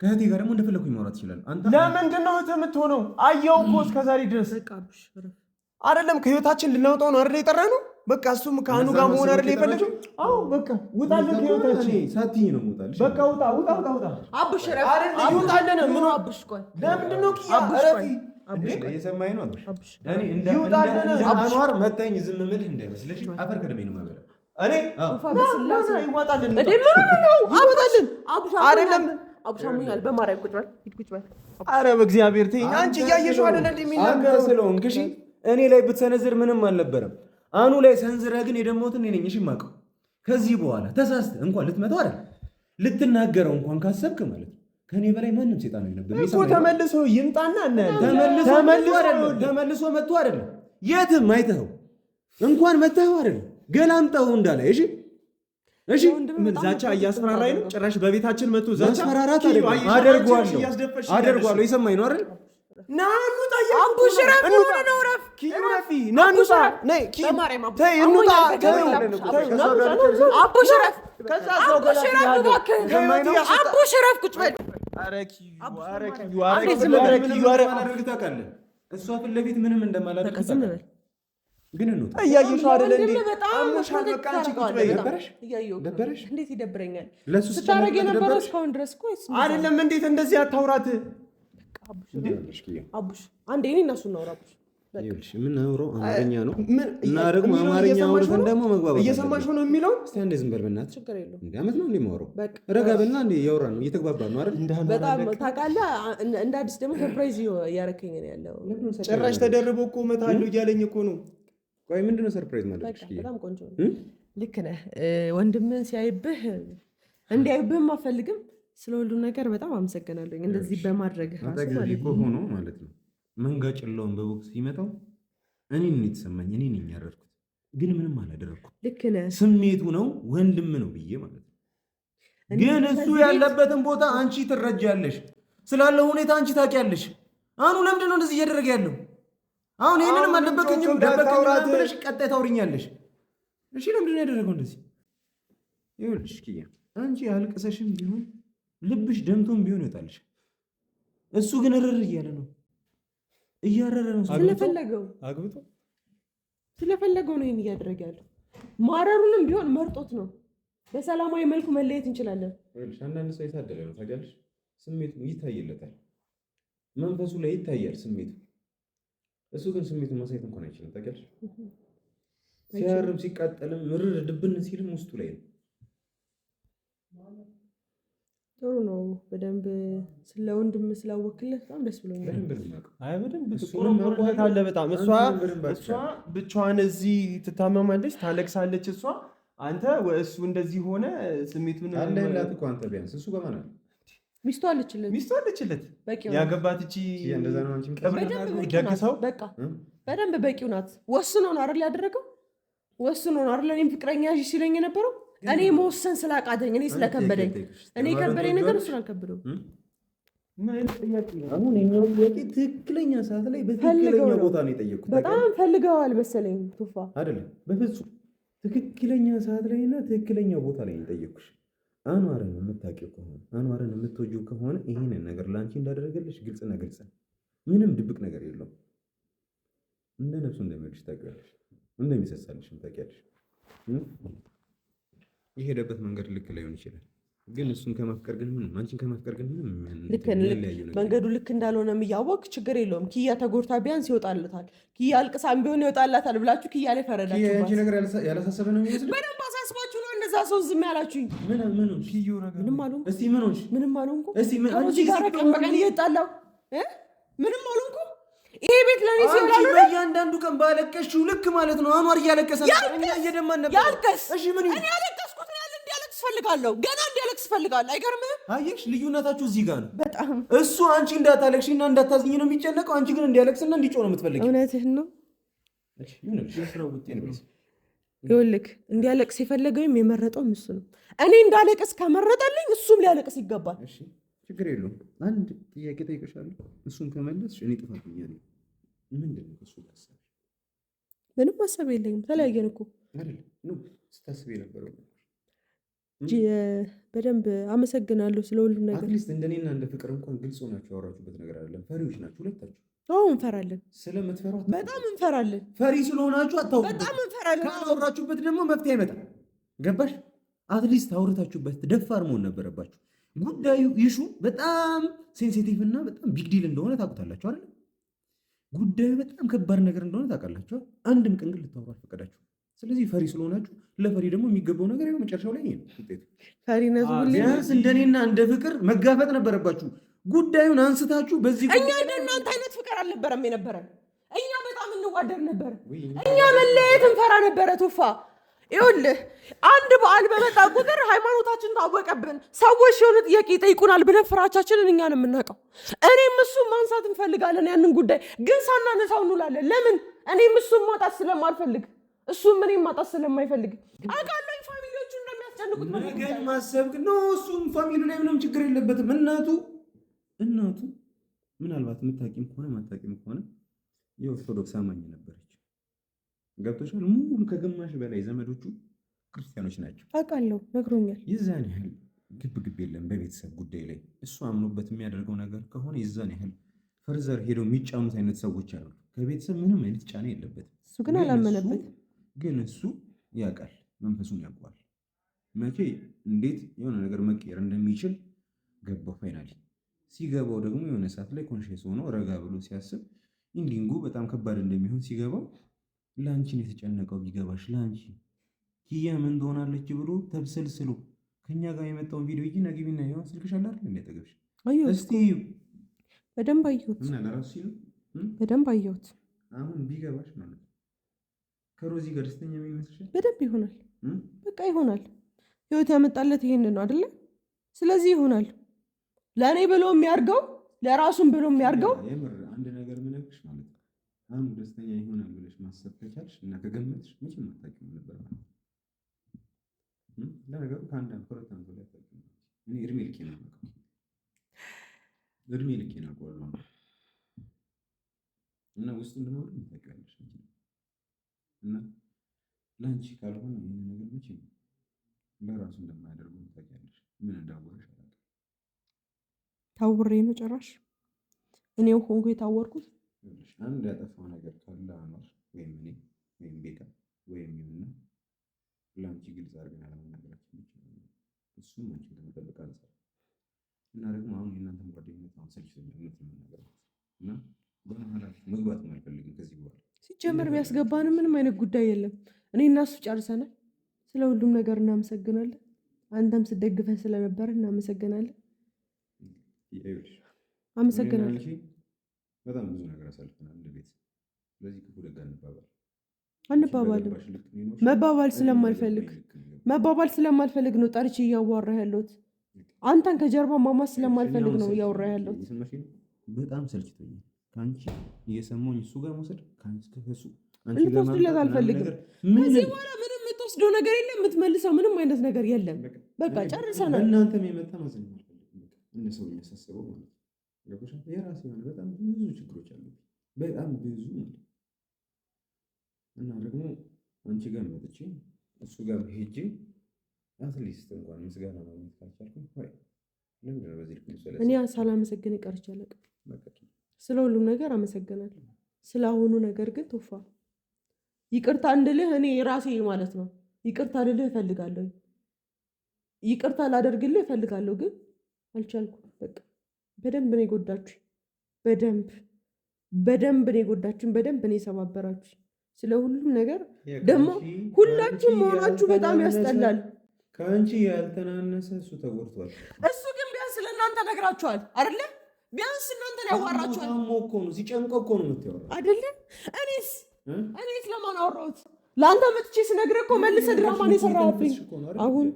ከእህቴ ጋር ደግሞ እንደፈለኩኝ ማውራት ይችላል። ለምንድን ነው እህትህ የምትሆነው? አየው እኮ እስከዛሬ ድረስ አይደለም ከህይወታችን ልናወጣው ነው አይደል የጠራነው? በቃ እሱም ከአኑ ጋር መሆን አይደል የፈለገው? አዎ በቃ ውጣልን ከህይወታችን። ሳትይ ነው ውጣልሽ። በቃ ውጣ። አቡሽ አይደል ይውጣልን። ምን አቡሽ ቆይ ለምንድን ነው ኪያ አረፊ እየሰማኝ ነው። እኔ እንደ አንዋር መታኝ ዝም ምልህ እንዳይመስልሽ። አፈር ከደሜ ነው ማለት እኔ ይዋጣልን እንዴ ምን ነው ይወጣልን። አይደለም አብሻሙኛል። በማርያም ቁጭ በል። ኧረ በእግዚአብሔር ተይኝ። አንቺ እያየሽው አይደል እንደሚናገር ስለሆንክ እሺ። እኔ ላይ ብትሰነዝር ምንም አልነበረም። አኑ ላይ ሰንዝረህ ግን የደሞትን እኔ ነኝ እሺ የማውቀው። ከዚህ በኋላ ተሳስተህ እንኳን ልትመታው አይደል ልትናገረው እንኳን ካሰብክ ማለት ነው ከኔ በላይ ማንም ሴጣን አይነበር እኮ። ተመልሶ ይምጣና እናያለን። ተመልሶ መጥቶ አይደለም የትም አይተኸው እንኳን መተኸው አይደለም ገላምጠው እንዳለ እሺ ምን ዛቻ እያስፈራራኝ ነው? ጭራሽ በቤታችን መጥቶ ዛቻ ማስፈራራት አደርገዋለሁ። የሰማኝ ነው አይደል? ናኑ ታያ አቡሽ ረፍ ነው ረፍ ኪረፊ ናኑ ሳ ነይ ኪ ተይ እንውጣ አቡሽ ረፍ አቡሽ ረፍ ቁጭ በል። እሷ ፊት ለፊት ምንም እንደማላደርግ ግን እንውጣ። እያየሽው አይደል እንዴ? አሞሻል። በቃ አንቺ ቁጭ በይ። ደበረሽ? እንዴት ይደብረኛል? ስታረግ የነበረው እስካሁን ድረስ እኮ አይደለም። እንዴት እንደዚህ አታውራት? አቡሽ አንዴ እኔ እና እሱ እናውራ። የምናወራው አማርኛ ነው እና ደግሞ አማርኛ አውርተን ደግሞ መግባባት እየሰማሽ ነው የሚለው። እስቲ አንዴ ዝም በል በእናትህ። ችግር የለውም። እንደ አመት ነው እንደ የማወራው ረጋ በልና እንደ እያወራን ነው እየተግባባን ነው አይደል? በጣም ታውቃለህ። እንደ አዲስ ደግሞ ሰርፕራይዝ እያደረከኝ ነው ያለው። ጭራሽ ተደርቦ እኮ እመታለሁ እያለኝ እኮ ነው። ቆይ ምንድን ነው ሰርፕራይዝ ማለት? በጣም ቆንጆ ነው። ልክ ነህ። ወንድምህን ሲያይብህ እንዲያይብህም አፈልግም። ስለ ሁሉ ነገር በጣም አመሰግናለሁ። እንደዚህ በማድረግ ሆኖ ማለት ነው መንጋጭ የለውም በቦክስ ሲመጣው እኔ ነኝ የተሰማኝ፣ እኔ ነኝ ያረድኩት፣ ግን ምንም አላደረኩም። ልክ ነህ። ስሜቱ ነው ወንድም ነው ብዬ ማለት ነው። ግን እሱ ያለበትን ቦታ አንቺ ትረጃለሽ፣ ስላለው ሁኔታ አንቺ ታውቂያለሽ። አሁን ለምንድን ነው እንደዚህ እያደረገ ያለው? አሁን ይሄንንም አልደበቀኝም ብለሽ ቀጣይ ታውሪኛለሽ። እሺ ለምንድን ነው ያደረገው እንደዚህ? ይኸውልሽ ኪያ አንቺ አልቅሰሽም ቢሆን ልብሽ ደምቶም ቢሆን ይወጣልሽ። እሱ ግን እርር እያለ ነው እያረረ ነው። ስለፈለገው ነው ይሄን እያደረገ ያለው። ማረሩንም ቢሆን መርጦት ነው። በሰላማዊ መልኩ መለየት እንችላለን። አንዳንድ ሰው የታደለ ነው ታውቂያለሽ። ስሜቱ ይታይለታል፣ መንፈሱ ላይ ይታያል ስሜቱ። እሱ ግን ስሜቱን ማሳየት እንኳን አይችልም ታውቂያለሽ። ሲያርም ሲቃጠልም ምርር ድብን ሲልም ውስጡ ላይ ነው። ጥሩ ነው። በደንብ ስለ ወንድም ስላወክልህ በጣም ደስ ብሎኛል። በደንብ ትቆረቆርለት አለ በጣም። እሷ ብቻዋን እዚህ ትታመማለች፣ ታለቅሳለች። እሷ አንተ እሱ እንደዚህ ሆነ ስሜቱን አለላት እኮ አንተ ቢያንስ እሱ በማን አለ? ሚስቱ አለችለት። ያገባት እቺ እንደዛ ነው። አንቺ ደግሰው በቃ በደንብ በቂው ናት። ወስኖ ነው አይደል ያደረገው? ወስኖ ነው አይደል እኔም ፍቅረኛ ሲለኝ የነበረው? እኔ መወሰን ስላቃተኝ፣ እኔ ስለከበደኝ፣ እኔ ከበደኝ ነገር እሱ አልከበደው። አሁን የኛው ጥያቄ ትክክለኛ ሰዓት ላይ በትክክለኛ ቦታ ነው የጠየኩት። በጣም ፈልገዋል መሰለኝ ቱፋ። አይደለም በፍጹም ትክክለኛ ሰዓት ላይ እና ትክክለኛ ቦታ ላይ ነው የጠየኩሽ። አንዋርን የምታውቂው ከሆነ አንዋርን የምትወጂው ከሆነ ይሄንን ነገር ለአንቺ እንዳደረገልሽ ግልጽና ግልጽ ነው። ምንም ድብቅ ነገር የለውም። እንደ ነፍሱ እንደሚወድሽ ታውቂያለሽ፣ እንደሚሰሳልሽም ታውቂያለሽ። የሄደበት መንገድ ልክ ላይሆን ይችላል፣ ግን እሱን ከማፍቀር ግን ምንም አንቺን ከማፍቀር ግን ምንም መንገዱ ልክ እንዳልሆነ እያወቅ ችግር የለውም። ኪያ ተጎድታ ቢያንስ ይወጣለታል፣ ኪያ አልቅሳም ቢሆን ይወጣላታል ብላችሁ ኪያ ላይ ፈረዳችሁ። አንቺ ነገር ያላሳሰበ ነው የሚመስለው። በደንብ አሳስባችሁ ነው እንደዛ ሰው ዝም ያላችሁኝ። ምንም አልሆንኩም። እስቲ ምን ሆንሽ? ምንም አልሆንኩም። እስቲ ምን አንቺ ጋር ቀን በቀን እየጣላሁ ምንም አልሆንኩም። ይሄ ቤት ለኔ ሲሆን አንቺ በእያንዳንዱ ቀን ባለቀሽው ልክ ማለት ነው። አንዋር እያለቀሰ ነበር፣ እኛ እየደማን ነበር። ያልቀስ። እሺ ምን እኔ ያለቀስኩት ነው ያለ እንዲያለቅስ ፈልጋለሁ። ገና እንዲያለቅስ ፈልጋለሁ። አይገርምህም? አየሽ፣ ልዩነታችሁ እዚህ ጋር ነው። በጣም እሱ አንቺ እንዳታለቅሽና እንዳታዝኝ ነው የሚጨነቀው፣ አንቺ ግን እንዲያለቅስና እንዲጮህ ነው የምትፈልጊው። እውነትህን ነው። እሺ ይሁን። ይኸውልህ እንዲያለቅስ የፈለገውም የመረጠውም እሱ ነው። እኔ እንዳለቅስ ከመረጠልኝ እሱም ሊያለቅስ ይገባል። እሺ ችግር የለውም። አንድ ጥያቄ ጠይቀሻለሁ፣ እሱን ከመለስሽ እኔ ጥፋተኛ ነኝ። ምንድን ነው እሱ ታሰብ? ምንም ሀሳብ የለኝም። ተለያየን እኮ አይደል? ነው ስታስብ የነበረው። በደንብ አመሰግናለሁ ስለ ሁሉም ነገር። አትሊስት እንደኔና እንደ ፍቅር እንኳን ግልጽ ሆናችሁ ያወራችሁበት ነገር አይደለም። ፈሪዎች ናችሁ ሁለታችሁ። አዎ እንፈራለን። ስለምትፈሯት በጣም እንፈራለን። ፈሪ ስለሆናችሁ አታውቁ። በጣም እንፈራለን። ካወራችሁበት ደግሞ መፍትሄ አይመጣም። ገባሽ? አትሊስት አውርታችሁበት ደፋር መሆን ነበረባችሁ። ጉዳዩ ኢሹ በጣም ሴንሲቲቭ እና በጣም ቢግ ዲል እንደሆነ ታውቁታላችሁ አይደል? ጉዳዩ በጣም ከባድ ነገር እንደሆነ ታውቃላችሁ። አንድም ቀን ግን ልታወሩ አልፈቀዳችሁ። ስለዚህ ፈሪ ስለሆናችሁ ለፈሪ ደግሞ የሚገባው ነገር ይኸው መጨረሻው ላይ ነው ውጤቱ። ፈሪነቱ ሁሌ ቢያንስ እንደኔና እንደ ፍቅር መጋፈጥ ነበረባችሁ። ጉዳዩን አንስታችሁ በዚህ እኛ እንደናንተ አይነት ፍቅር አልነበረም የነበረን። እኛ በጣም እንዋደድ ነበር። እኛ መለየት እንፈራ ነበረ። ቶፋ ይኸውልህ አንድ በዓል በመጣ ቁጥር ሃይማኖታችን ታወቀብን። ሰዎች የሆነ ጥያቄ ይጠይቁናል ብለን ፍራቻችንን እኛን የምናውቀው። እኔም እሱም ማንሳት እንፈልጋለን ያንን ጉዳይ ግን ሳናነሳው እንውላለን። ለምን? እኔም እሱም ማጣት ስለማልፈልግ እሱም እኔም ማጣት ስለማይፈልግ አውቃለሁ። ፋሚሊዎቹ እንደሚያስጨንቁት ነገር ማሰብ ግን ነው። እሱም ፋሚሊ ላይ ምንም ችግር የለበትም። እናቱ ምናልባት የምታውቂም ከሆነ ማታውቂም ከሆነ የኦርቶዶክስ አማኝ ነበረች። ገብቶሻል? ሙሉ ከግማሽ በላይ ዘመዶቹ ክርስቲያኖች ናቸው። አውቃለሁ፣ ነግሮኛል። የዛን ያህል ግብ የለም በቤተሰብ ጉዳይ ላይ። እሱ አምኖበት የሚያደርገው ነገር ከሆነ የዛን ያህል ፈርዘር ሄደው የሚጫኑት አይነት ሰዎች አሉ። ከቤተሰብ ምንም አይነት ጫና የለበትም። እሱ ግን አላመነበት። ግን እሱ ያውቃል፣ መንፈሱን ያውቀዋል። መቼ እንዴት የሆነ ነገር መቀየር እንደሚችል ገባው። ፋይናሊ ሲገባው ደግሞ የሆነ ሰዓት ላይ ኮንሽስ ሆኖ ረጋ ብሎ ሲያስብ ኢንዲንጉ በጣም ከባድ እንደሚሆን ሲገባው ለአንቺን የተጨነቀው ቢገባሽ ለአንቺ ኪያ ምን ትሆናለች ብሎ ተብሰልስሎ ከኛ ጋር የመጣውን ቪዲዮ ይጂ ነግቢና ይሁን ስልክሽ አለ አይደል እንደጠገብሽ እስቲ በደንብ አየሁት እና ለራሱ ሲሉ በደንብ አየሁት። አሁን ቢገባሽ ማለት ከሮዚ ጋር ደስተኛ የሚመስልሽ በደንብ ይሆናል። በቃ ይሆናል። ህይወት ያመጣለት ይሄን ነው አይደለ? ስለዚህ ይሆናል። ለኔ ብሎ የሚያርገው ለራሱም ብሎ የሚያርገው የምር አንድ ነገር ምነግርሽ ማለት ነው። አሁን ደስተኛ ይሆናል ብለሽ ማሰብ ከቻልሽ እና ከገመትሽ መቼም አታውቂም ነበር ማለት ነው። ለነገሩ ከአንድ ዓመት ከሁለት ዓመት በላይ አታውቂም። እኔ እድሜ ልኬን ነው አውቀዋለሁ እና ውስጥ እንደኖር ታውቂያለሽ እና ለአንቺ ካልሆነ ይህን ነገር መቼም ለራሱ እንደማያደርገው ታውቂያለሽ። ምን እንዳወረሽ አላውቅም። ታውሬ ነው ጭራሽ እኔው ሆንኩ የታወርኩት። አንድ ያጠፋው ነገር ካለ አኗር ወይም እኔ ወይም ቤታ ወይም ይሁንና ለአንቺ ግልጽ አድርገን አለመናገራችን ብቻ ነው። እሱም አንቺን ለመጠበቅ አንጻር እና ደግሞ አሁን የእናንተን ጓደኝነት አሁን ሰልችቶኛል እውነት ለመናገር እና በመሀላችሁ መግባት አልፈልግም ከዚህ በኋላ። ሲጀመር ቢያስገባንም ምንም አይነት ጉዳይ የለም። እኔ እና እሱ ጨርሰናል። ስለ ሁሉም ነገር እናመሰግናለን። አንተም ስደግፈን ስለነበረ እናመሰግናለን። አመሰግናለሁ። በጣም ብዙ ነገር አሳልፈናል እንደ ቤት። ስለዚህ ክፉ ደግ አንባባልም። መባባል ስለማልፈልግ ነው ጠርቼ እያዋራ ያለሁት። አንተን ከጀርባ ማማት ስለማልፈልግ ነው እያወራ ያለሁት። በጣም ሰልችቶኛል። ከአንቺ እየሰማሁኝ እሱ ጋር መውሰድ ከአንቺ ከሱ ልትወስድለት አልፈልግም። ከዚህ በኋላ ምንም የምትወስደው ነገር የለም፣ የምትመልሰው ምንም አይነት ነገር የለም። በቃ ጨርሰናል። እናንተም የመጣ ማዘን አልፈልግም። እንደ ሰው የሚያሳስበው ማለት ነው። የራሴ የሆነ በጣም ብዙ ችግሮች አሉ፣ በጣም ብዙ ማለት እና ደግሞ አንቺ ጋር መጥቼ እሱ ጋር ሄጄ አትሊስት እንኳን ምስጋና ማግኘት ካልቻልኩኝ ወይ ለምንድን ነው በዚህ ልክ ልሰለስ? እኔ ሳላመሰግን ቀርቼ አላውቅም። ስለ ሁሉም ነገር አመሰግናለሁ። ስለ አሁኑ ነገር ግን ቶፋ ይቅርታ እንድልህ እኔ ራሴ ማለት ነው ይቅርታ ልልህ እፈልጋለሁ። ይቅርታ ላደርግልህ እፈልጋለሁ፣ ግን አልቻልኩም። በቃ በደንብ ነው የጎዳችሁኝ። በደንብ ነው የጎዳችሁኝ። በደንብ ነው የሰባበራችሁ። ስለ ሁሉም ነገር ደግሞ ሁላችሁም መሆናችሁ በጣም ያስጠላል። ከአንቺ ያልተናነሰ እሱ ተጎድቷል። እሱ ግን ቢያንስ ለእናንተ ነግራችኋል አይደለ? ቢያንስ እናንተን ያዋራችኋል። እኮ ነው ሲጨንቀው እኮ ነው የምትያወራው አይደለ? እኔስ ለማን አወራሁት? ለአንተ መጥቼ ስነግርህ እኮ መልሰህ ድራማን የሰራህብኝ። አሁን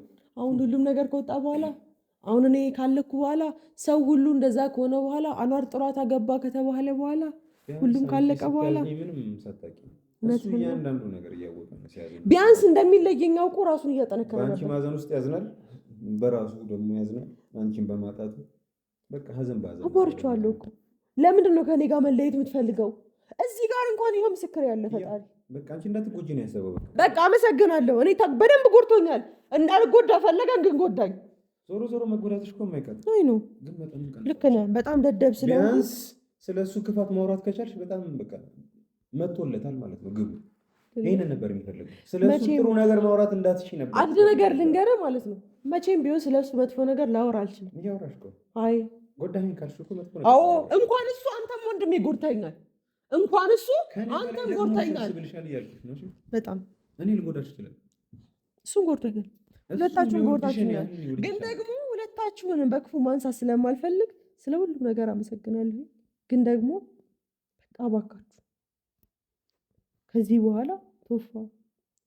ሁሉም ነገር ከወጣ በኋላ አሁን እኔ ካለኩ በኋላ ሰው ሁሉ እንደዛ ከሆነ በኋላ አኗር ጥሯት አገባ ከተባለ በኋላ ሁሉም ካለቀ በኋላ ቢያንስ እንደሚለየኝ አውቆ ራሱን እያጠነከረ ነበር። በአንቺ ማዘን ውስጥ ያዝናል፣ በራሱ ደግሞ ያዝናል። አንቺን በማጣቱ በቃ ሀዘን ባዘን አባርቼዋለሁ እኮ። ለምንድን ነው ከኔ ጋር መለየት የምትፈልገው? እዚህ ጋር እንኳን ይኸው ምስክር ያለ ፈጣሪ። በቃ አንቺ እንዳትጎጂ ነው ያሰበው። በቃ አመሰግናለሁ። እኔ በደንብ ጎድቶኛል። እንዳልጎዳ ፈለገን፣ ግን ጎዳኝ። ዞሮ መጎዳትሽ እኮ የማይቀር አይ ነው። ልክ ነህ። በጣም ደደብ ስለሆነ ቢያንስ ስለሱ ክፋት ማውራት ከቻልሽ በጣም በቃ መጥቶለታል ማለት ነው ግቡ። ይሄንን ነበር የሚፈልገው። ስለሱ ጥሩ ነገር ማውራት እንዳትችይ ነበር። አንድ ነገር ልንገርህ ማለት ነው፣ መቼም ቢሆን ስለሱ መጥፎ ነገር ላወራ አልችልም። እያወራሽ እኮ አይ ጎዳኝ ካልሽ እኮ መጥፎ ነገር። አዎ እንኳን እሱ አንተም ወንድሜ ጎድተኛል። እንኳን እሱ አንተም ጎድተኛል። በጣም እኔ ልጎዳሽ ይችላል፣ እሱን ጎድተኛል። ሁለታችሁን ጎድታችሁኛል። ግን ደግሞ ሁለታችሁንም በክፉ ማንሳት ስለማልፈልግ ስለ ሁሉም ነገር አመሰግናለሁ። ግን ደግሞ በቃ እባካችሁ ከዚህ በኋላ ቶፋ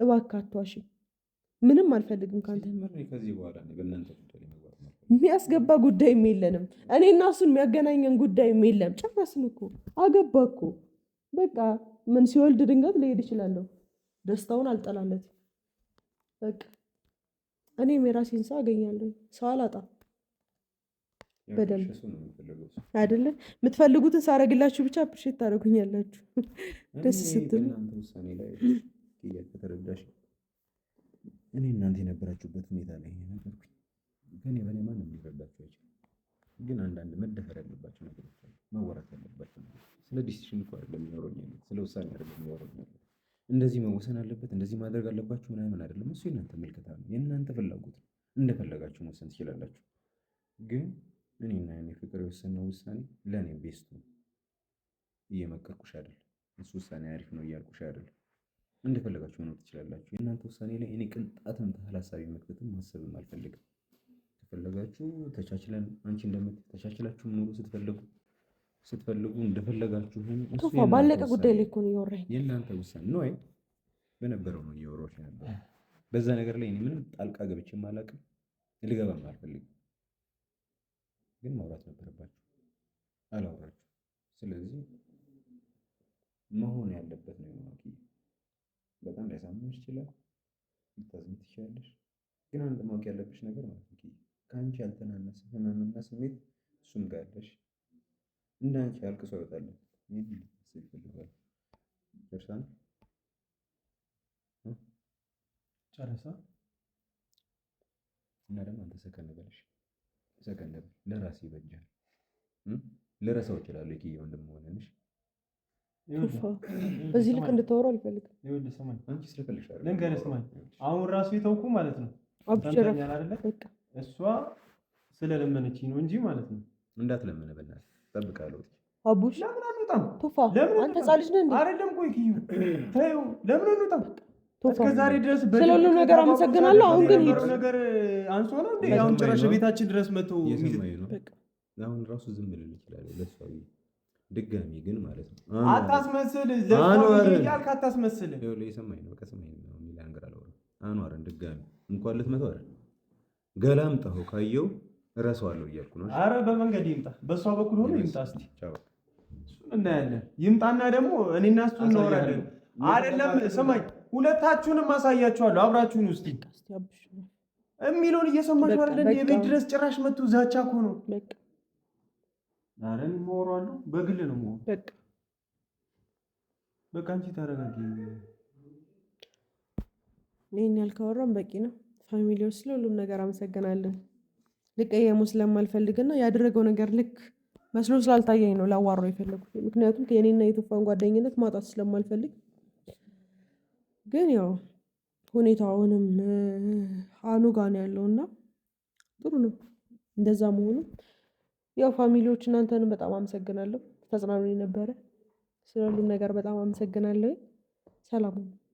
እባክህ አትዋሺ። ምንም አልፈልግም ካንተ። ከዚህ በኋላ በእናንተ የሚያስገባ ጉዳይም የለንም። እኔ እና እሱን የሚያገናኘን ጉዳይም የለም። ጨረስን እኮ አገባ እኮ በቃ ምን ሲወልድ ድንገት ልሄድ እችላለሁ። ደስታውን አልጠላለትም። በቃ እኔም የራሴን ሰው አገኛለሁ። ሰው አላጣም። በደንብ አይደለ? የምትፈልጉትን ሳረግላችሁ ብቻ አፕሪሼት ታደርጉኛላችሁ ደስ ስትሉ። እኔ እናንተ የነበራችሁበት ሁኔታ ላይ ነበርኩኝ። ከኔ በላይ ማንም ሊረዳችሁ አይችልም። ግን አንዳንድ መደፈር ያለባቸው ነገሮች አሉ፣ መወራት ያለባቸው ነገሮች። ስለ ዲሲሽን እኮ አይደለም የሚያወሩኝ ያሉት፣ ስለ ውሳኔ አይደለም የሚያወሩኝ ያሉት። እንደዚህ መወሰን አለበት፣ እንደዚህ ማድረግ አለባችሁ ምናምን አይደለም። እሱ የእናንተ ምልከታ ነው፣ የእናንተ ፍላጎት ነው። እንደፈለጋችሁ መወሰን ትችላላችሁ። ግን እኔና የኔ ፍቅር የወሰነው ውሳኔ ለእኔ ቤስቱ ነው። እየመከርኩሽ አይደለም፣ እሱ ውሳኔ አሪፍ ነው እያልኩሽ አይደለም። እንደፈለጋችሁ መኖር ትችላላችሁ። የእናንተ ውሳኔ ላይ እኔ ቅንጣትም ታህል ሀሳቢ መክተትም ማሰብም አልፈልግም። ከፈለጋችሁ ተቻችለን አንቺ ተቻችላችሁ ኑሩ። ስትፈልጉ እንደፈለጋችሁ ሆኑ። ቶፋ ባለቀ ጉዳይ ላይ እኮ ነው እያወራኝ። የእናንተ ውሳኔ ነው። አይ በነበረው ነው እያወራሁሽ ነበር። በዛ ነገር ላይ እኔ ምንም ጣልቃ ገብቼም አላውቅም፣ ልገባም አልፈልግም። ግን ማውራት ነበረባችሁ፣ አላወራችሁ። ስለዚህ መሆን ያለበት ነው ማለት ነው። በጣም ሊያሳምንሽ ይችላል፣ ልታዝኝ ትችላለሽ። ግን አንድ ማወቅ ያለብሽ ነገር ማለት ነው ከአንቺ ያልተናነሰ ህመምና ስሜት እሱም ጋር ያለሽ። እንደ አንቺ አልቅሶ አይወጣለን። ይሄን ልትስል ይፈልጋል። ጨርሳን ጨርሳ እና ደግሞ አንተ ሰከን በለሽ፣ ሰከን በል። ለራስህ ይበጃል። ልረሳው እችላለሁ የኪያ ወንድም መሆንሽ። በዚህ ልክ እንድታወራው አልፈልግም። ይኸውልህ ስማኝ፣ አንቺ ስለፈለግሽ አይደል? ልንገርህ ስማኝ፣ አሁን ራሱ የተውኩ ማለት ነው አብሽረኛል አይደለ? እሷ ስለለመነችኝ ነው እንጂ ማለት ነው። እንዳትለምነ በእናትህ እጠብቃለሁ። አቡሽ ለምን አንወጣም? ቶፋ አንተ ህፃን ልጅ ነህ እንዴ? አይደለም። ቆይ ኪዩ ተይው፣ ለምን አንወጣም? እስከ ዛሬ ድረስ ስለሁሉም ነገር አመሰግናለሁ። አሁን ግን ይሄ ነገር አንሶ ነው እንዴ? አሁን ጭራሽ ቤታችን ድረስ መጥቶ አሁን ራሱ ዝም ልል እችላለሁ ለእሷ ድጋሚ ግን ማለት ነው አታስመስል። ለምን ያልክ አታስመስል። ይኸውልህ የሰማኝ ነው ከሰማኝ ነው የሚል ነገር አላወራም። አንዋርን ድጋሚ እንኳን ልትመታው አይደል ገላምጣው ካየው እረሳዋለሁ እያልኩ ነው። አረ በመንገድ ይምጣ፣ በሷ በኩል ሆኖ ይምጣ። እስቲ እሱን እናያለን። ይምጣና ደግሞ እኔና እሱ እናወራለን። አይደለም ስማኝ፣ ሁለታችሁንም አሳያችኋለሁ። አብራችሁን ውስጥ የሚለውን እየሰማችሁ አይደል? የቤት ድረስ ጭራሽ መጥቶ ዛቻ እኮ ነው። አረን ሞራሉ በግል ነው ሞራ። በቃ አንቺ ታረጋጊ። እኔን ያልካወራም በቂ ነው። ፋሚሊዎች ስለ ሁሉም ነገር አመሰግናለሁ። ልቀየሙ ስለማልፈልግና ያደረገው ነገር ልክ መስሎ ስላልታየኝ ነው ላዋራው የፈለኩት። ምክንያቱም የኔና የቶፋን ጓደኝነት ማጣት ስለማልፈልግ። ግን ያው ሁኔታው አሁንም አኑ ጋር ነው ያለውና ጥሩ ነው እንደዛ መሆኑ። ያው ፋሚሊዎች እናንተንም በጣም አመሰግናለሁ። ተጽናኑኝ ነበረ። ስለ ሁሉም ነገር በጣም አመሰግናለሁ። ሰላም ሁኑ።